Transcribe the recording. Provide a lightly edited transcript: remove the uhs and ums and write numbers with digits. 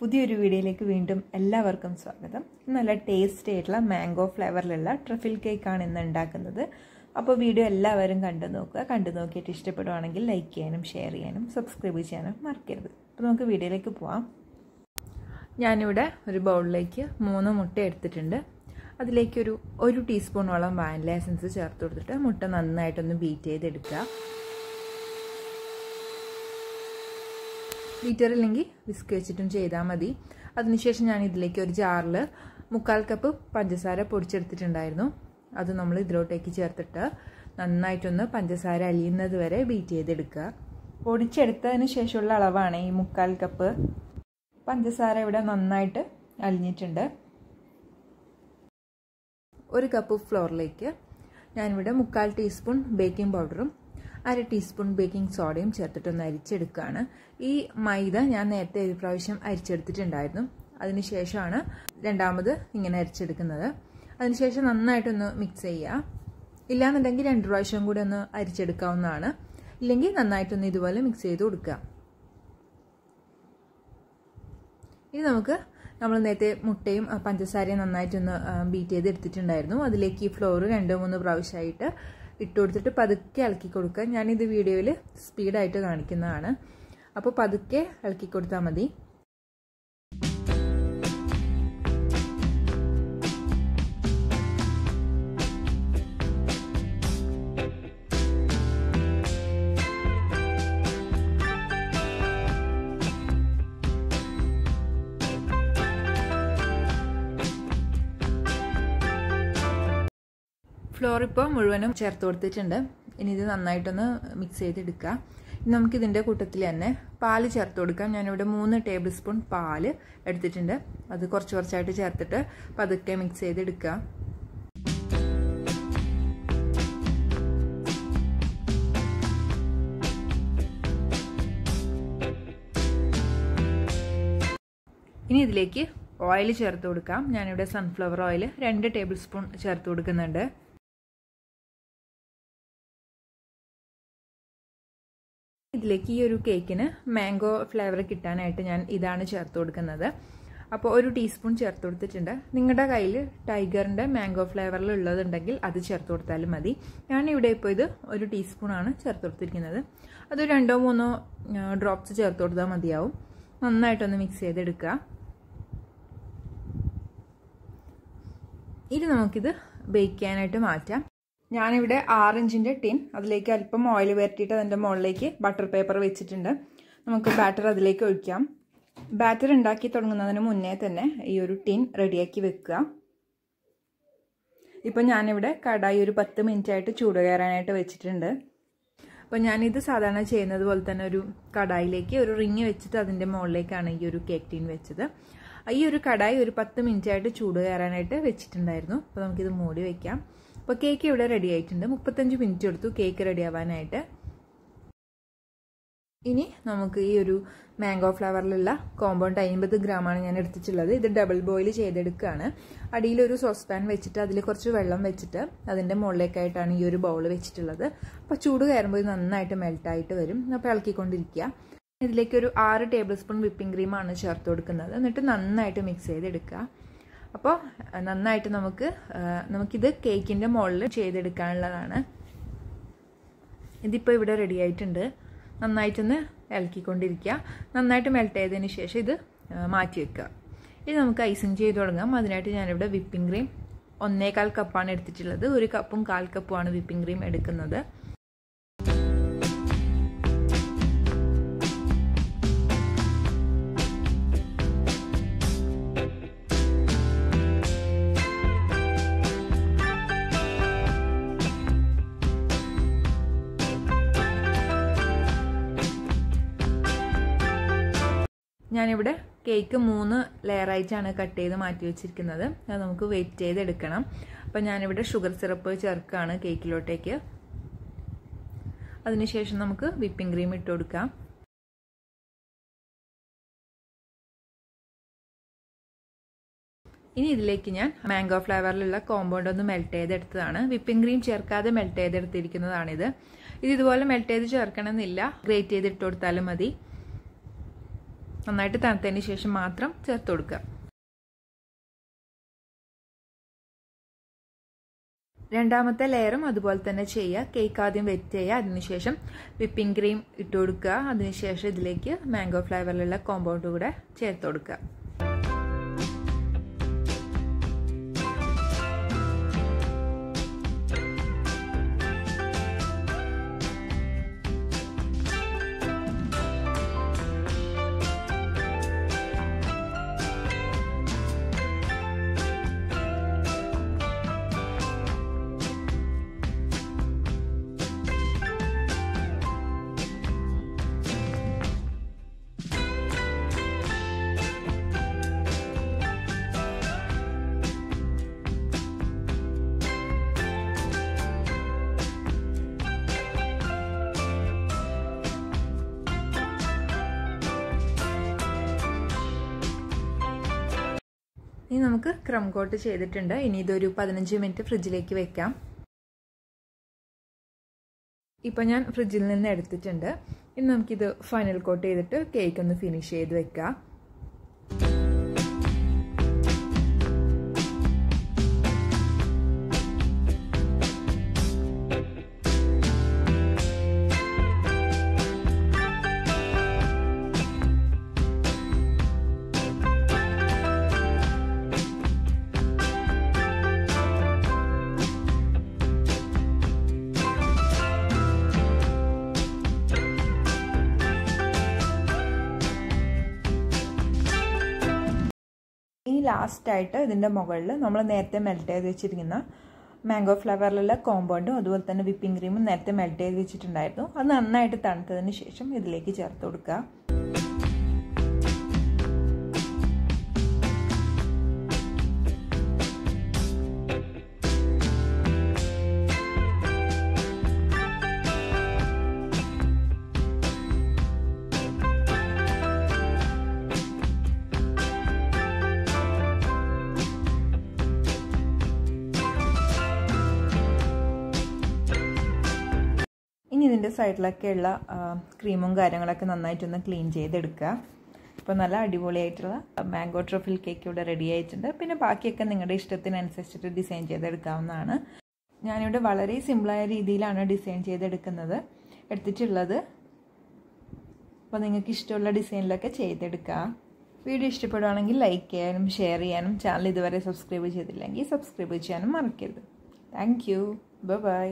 പുതിയൊരു വീഡിയോയിലേക്ക് വീണ്ടും എല്ലാവർക്കും സ്വാഗതം. നല്ല ടേസ്റ്റി ആയിട്ടുള്ള മാംഗോ ഫ്ലേവറിലുള്ള ട്രഫിൾ കേക്കാണ് ഇന്ന് ഉണ്ടാക്കുന്നത്. അപ്പോൾ വീഡിയോ എല്ലാവരും കണ്ടു നോക്കുക. കണ്ടു നോക്കിയിട്ട് ഇഷ്ടപ്പെടുവാണെങ്കിൽ ലൈക്ക് ചെയ്യാനും ഷെയർ ചെയ്യാനും സബ്സ്ക്രൈബ് ചെയ്യാനും മറക്കരുത്. അപ്പോൾ നമുക്ക് വീഡിയോയിലേക്ക് പോവാം. ഞാനിവിടെ ഒരു ബൗളിലേക്ക് 3 മുട്ട എടുത്തിട്ടുണ്ട്. അതിലേക്ക് ഒരു ടീസ്പൂണോളം വാനില എസൻസ് ചേർത്ത് കൊടുത്തിട്ട് മുട്ട നന്നായിട്ടൊന്ന് ബീറ്റ് ചെയ്തെടുക്കുക. ബീറ്ററില്ലെങ്കിൽ വിസ്ക് വെച്ചിട്ടും ചെയ്താൽ മതി. അതിനുശേഷം ഞാൻ ഇതിലേക്ക് ഒരു ജാറിൽ 1/4 കപ്പ് പഞ്ചസാര പൊടിച്ചെടുത്തിട്ടുണ്ടായിരുന്നു. അത് നമ്മൾ ഇതിലോട്ടേക്ക് ചേർത്തിട്ട് നന്നായിട്ടൊന്ന് പഞ്ചസാര അലിയുന്നത് വരെ ബീറ്റ് ചെയ്തെടുക്കുക. പൊടിച്ചെടുത്തതിന് ശേഷമുള്ള അളവാണ് ഈ 1/4 കപ്പ്. പഞ്ചസാര ഇവിടെ നന്നായിട്ട് അലിഞ്ഞിട്ടുണ്ട്. 1 കപ്പ് ഫ്ലോറിലേക്ക് ഞാനിവിടെ 1/4 ടീസ്പൂൺ ബേക്കിംഗ് പൗഡറും 1/2 ടീസ്പൂൺ ബേക്കിംഗ് സോഡയും ചേർത്തിട്ടൊന്ന് അരിച്ചെടുക്കുകയാണ്. ഈ മൈദ ഞാൻ നേരത്തെ ഒരു പ്രാവശ്യം അരിച്ചെടുത്തിട്ടുണ്ടായിരുന്നു. അതിനുശേഷമാണ് രണ്ടാമത് ഇങ്ങനെ അരിച്ചെടുക്കുന്നത്. അതിനുശേഷം നന്നായിട്ടൊന്ന് മിക്സ് ചെയ്യുക. ഇല്ലാന്നുണ്ടെങ്കിൽ 2 പ്രാവശ്യം കൂടി ഒന്ന് അരിച്ചെടുക്കാവുന്നതാണ്. ഇല്ലെങ്കിൽ നന്നായിട്ടൊന്ന് ഇതുപോലെ മിക്സ് ചെയ്ത് കൊടുക്കുക. ഇനി നമ്മൾ നേരത്തെ മുട്ടയും പഞ്ചസാരയും നന്നായിട്ടൊന്ന് ബീറ്റ് ചെയ്ത് എടുത്തിട്ടുണ്ടായിരുന്നു. അതിലേക്ക് ഈ ഫ്ലോർ 2-3 പ്രാവശ്യമായിട്ട് ഇട്ട് കൊടുത്തിട്ട് പതുക്കെ ഇളക്കി കൊടുക്കുക. ഞാനിത് വീഡിയോയിൽ സ്പീഡായിട്ട് കാണിക്കുന്നതാണ്. അപ്പോൾ പതുക്കെ ഇളക്കി കൊടുത്താൽ മതി. ഫ്ലോർ ഇപ്പോൾ മുഴുവനും ചേർത്ത് കൊടുത്തിട്ടുണ്ട്. ഇനി ഇത് നന്നായിട്ടൊന്ന് മിക്സ് ചെയ്തെടുക്കുക. ഇനി നമുക്കിതിൻ്റെ കൂട്ടത്തിൽ തന്നെ പാല് ചേർത്ത് കൊടുക്കാം. ഞാനിവിടെ 3 ടേബിൾ സ്പൂൺ പാല് എടുത്തിട്ടുണ്ട്. അത് കുറച്ചായിട്ട് ചേർത്തിട്ട് പതുക്കെ മിക്സ് ചെയ്തെടുക്കുക. ഇനി ഇതിലേക്ക് ഓയിൽ ചേർത്ത് കൊടുക്കാം. ഞാനിവിടെ സൺഫ്ലവർ ഓയിൽ 2 ടേബിൾ സ്പൂൺ ചേർത്ത് കൊടുക്കുന്നുണ്ട്. ഇതിലേക്ക് ഈ ഒരു കേക്കിന് മാംഗോ ഫ്ലേവർ കിട്ടാനായിട്ട് ഞാൻ ഇതാണ് ചേർത്ത് കൊടുക്കുന്നത്. അപ്പോൾ 1 ടീസ്പൂൺ ചേർത്ത് കൊടുത്തിട്ടുണ്ട്. നിങ്ങളുടെ കയ്യിൽ ടൈഗറിൻ്റെ മാംഗോ ഫ്ലേവറിൽ ഉള്ളതുണ്ടെങ്കിൽ അത് ചേർത്ത് കൊടുത്താലും മതി. ഞാനിവിടെ ഇപ്പോൾ ഇത് 1 ടീസ്പൂണാണ് ചേർത്ത് കൊടുത്തിരിക്കുന്നത്. അത് 2-3 ഡ്രോപ്സ് ചേർത്ത് കൊടുത്താൽ മതിയാവും. നന്നായിട്ടൊന്ന് മിക്സ് ചെയ്തെടുക്കുക. ഇനി നമുക്കിത് ബേക്ക് ചെയ്യാനായിട്ട് മാറ്റാം. ഞാനിവിടെ 6 ഇഞ്ചിൻ്റെ ടിൻ, അതിലേക്ക് അല്പം ഓയിൽ വരട്ടിയിട്ട് അതിൻ്റെ മുകളിലേക്ക് ബട്ടർ പേപ്പർ വെച്ചിട്ടുണ്ട്. നമുക്ക് ബാറ്റർ അതിലേക്ക് ഒഴിക്കാം. ബാറ്റർ ഉണ്ടാക്കി തുടങ്ങുന്നതിന് മുന്നേ തന്നെ ഈ ഒരു ടിൻ റെഡിയാക്കി വെക്കുക. ഇപ്പം ഞാനിവിടെ കടായി ഒരു 10 മിനിറ്റ് ആയിട്ട് ചൂട് കയറാനായിട്ട് വെച്ചിട്ടുണ്ട്. അപ്പോൾ ഞാനിത് സാധാരണ ചെയ്യുന്നത് പോലെ തന്നെ ഒരു കടായിലേക്ക് ഒരു റിങ് വെച്ചിട്ട് അതിൻ്റെ മുകളിലേക്കാണ് ഈ ഒരു കേക്ക് ടിൻ വെച്ചത്. ഈ ഒരു കടായി ഒരു 10 മിനിറ്റ് ആയിട്ട് ചൂട് കയറാനായിട്ട് വെച്ചിട്ടുണ്ടായിരുന്നു. അപ്പോൾ നമുക്കിത് മൂടി വയ്ക്കാം. അപ്പോൾ കേക്ക് ഇവിടെ റെഡി ആയിട്ടുണ്ട്. 35 മിനിറ്റ് എടുത്തു കേക്ക് റെഡി ആവാനായിട്ട്. ഇനി നമുക്ക് ഈ ഒരു മാംഗോ ഫ്ലേവറിലുള്ള കോമ്പൗണ്ട് 50 ഗ്രാമാണ് ഞാൻ എടുത്തിട്ടുള്ളത്. ഇത് ഡബിൾ ബോയിൽ ചെയ്തെടുക്കുകയാണ്. അടിയിലൊരു സോസ് പാൻ വെച്ചിട്ട് അതിൽ കുറച്ച് വെള്ളം വെച്ചിട്ട് അതിൻ്റെ മുകളിലേക്കായിട്ടാണ് ഈ ഒരു ബൗൾ വെച്ചിട്ടുള്ളത്. അപ്പോൾ ചൂട് കയറുമ്പോൾ ഇത് നന്നായിട്ട് മെൽട്ടായിട്ട് വരും. അപ്പോൾ ഇളക്കിക്കൊണ്ടിരിക്കുക. ഇതിലേക്ക് ഒരു 6 ടേബിൾ സ്പൂൺ വിപ്പിംഗ് ക്രീമാണ് ചേർത്ത് കൊടുക്കുന്നത്. എന്നിട്ട് നന്നായിട്ട് മിക്സ് ചെയ്തെടുക്കുക. അപ്പോൾ നന്നായിട്ട് നമുക്കിത് കേക്കിൻ്റെ മുകളിൽ ചെയ്തെടുക്കാനുള്ളതാണ്. ഇതിപ്പോൾ ഇവിടെ റെഡി ആയിട്ടുണ്ട്. നന്നായിട്ടൊന്ന് ഇളക്കിക്കൊണ്ടിരിക്കുക. നന്നായിട്ട് മെൽറ്റ് ചെയ്തതിന് ശേഷം ഇത് മാറ്റി വെക്കുക. ഇനി നമുക്ക് ഐസിങ് ചെയ്ത് തുടങ്ങാം. അതിനായിട്ട് ഞാനിവിടെ വിപ്പിംഗ് ക്രീം 1/4 കപ്പാണ് എടുത്തിട്ടുള്ളത്. 1 കപ്പും 1/4 കപ്പുമാണ് വിപ്പിംഗ് ക്രീം എടുക്കുന്നത്. ഞാനിവിടെ കേക്ക് 3 ലെയറായിട്ടാണ് കട്ട് ചെയ്ത് മാറ്റി വെച്ചിരിക്കുന്നത്. അത് നമുക്ക് വെയിറ്റ് ചെയ്തെടുക്കണം. അപ്പം ഞാനിവിടെ ഷുഗർ സിറപ്പ് ചേർക്കുകയാണ് കേക്കിലോട്ടേക്ക്. അതിനുശേഷം നമുക്ക് വിപ്പിംഗ് ക്രീം ഇട്ട് കൊടുക്കാം. ഇനി ഇതിലേക്ക് ഞാൻ മാംഗോ ഫ്ലേവറിലുള്ള കോമ്പൗണ്ട് ഒന്ന് മെൽറ്റ് ചെയ്തെടുത്തതാണ്. വിപ്പിംഗ് ക്രീം ചേർക്കാതെ മെൽറ്റ് ചെയ്തെടുത്തിരിക്കുന്നതാണിത്. ഇതുപോലെ മെൽറ്റ് ചെയ്ത് ചേർക്കണമെന്നില്ല, ഗ്രേറ്റ് ചെയ്തിട്ട് കൊടുത്താലും മതി. നന്നായിട്ട് തണുത്തതിന് ശേഷം മാത്രം ചേർത്ത് കൊടുക്കുക. രണ്ടാമത്തെ ലെയറും അതുപോലെ തന്നെ ചെയ്യുക. കേക്ക് ആദ്യം വെറ്റ് ചെയ്യുക, അതിനുശേഷം വിപ്പിംഗ് ക്രീം ഇട്ട് കൊടുക്കുക. അതിനുശേഷം ഇതിലേക്ക് മാംഗോ ഫ്ലേവറിലുള്ള കോമ്പൗണ്ട് കൂടെ ചേർത്ത് കൊടുക്കുക. ഇനി നമുക്ക് ക്രം കോട്ട് ചെയ്തിട്ടുണ്ട്. ഇനി ഇതൊരു 15 മിനിറ്റ് ഫ്രിഡ്ജിലേക്ക് വെക്കാം. ഇപ്പം ഞാൻ ഫ്രിഡ്ജിൽ നിന്ന് എടുത്തിട്ടുണ്ട്. ഇനി നമുക്കിത് ഫൈനൽ കോട്ട് ചെയ്തിട്ട് കേക്ക് ഒന്ന് ഫിനിഷ് ചെയ്ത് വെക്കാം. ഇനി ലാസ്റ്റായിട്ട് ഇതിൻ്റെ മുകളിൽ നമ്മൾ നേരത്തെ മെൽറ്റ് ചെയ്ത് വെച്ചിരിക്കുന്ന മാംഗോ ഫ്ലേവറിലുള്ള കോമ്പൗണ്ടും അതുപോലെ തന്നെ വിപ്പിംഗ് ക്രീമും നേരത്തെ മെൽറ്റ് ചെയ്ത് വെച്ചിട്ടുണ്ടായിരുന്നു. അത് നന്നായിട്ട് തണുത്തതിന് ശേഷം ഇതിലേക്ക് ചേർത്ത് കൊടുക്കുക. ഇനി ഇതിൻ്റെ സൈഡിലൊക്കെയുള്ള ക്രീമും കാര്യങ്ങളൊക്കെ നന്നായിട്ടൊന്ന് ക്ലീൻ ചെയ്തെടുക്കുക. ഇപ്പോൾ നല്ല അടിപൊളിയായിട്ടുള്ള മാംഗോ ട്രഫിൾ കേക്ക് ഇവിടെ റെഡി ആയിട്ടുണ്ട്. പിന്നെ ബാക്കിയൊക്കെ നിങ്ങളുടെ ഇഷ്ടത്തിനനുസരിച്ചിട്ട് ഡിസൈൻ ചെയ്തെടുക്കാവുന്നതാണ്. ഞാനിവിടെ വളരെ സിമ്പിളായ രീതിയിലാണ് ഡിസൈൻ ചെയ്തെടുക്കുന്നത് എടുത്തിട്ടുള്ളത്. അപ്പോൾ നിങ്ങൾക്ക് ഇഷ്ടമുള്ള ഡിസൈനിലൊക്കെ ചെയ്തെടുക്കുക. വീഡിയോ ഇഷ്ടപ്പെടുകയാണെങ്കിൽ ലൈക്ക് ചെയ്യാനും ഷെയർ ചെയ്യാനും ചാനൽ ഇതുവരെ സബ്സ്ക്രൈബ് ചെയ്തില്ലെങ്കിൽ സബ്സ്ക്രൈബ് ചെയ്യാനും മറക്കരുത്. Thank you. ബൈ.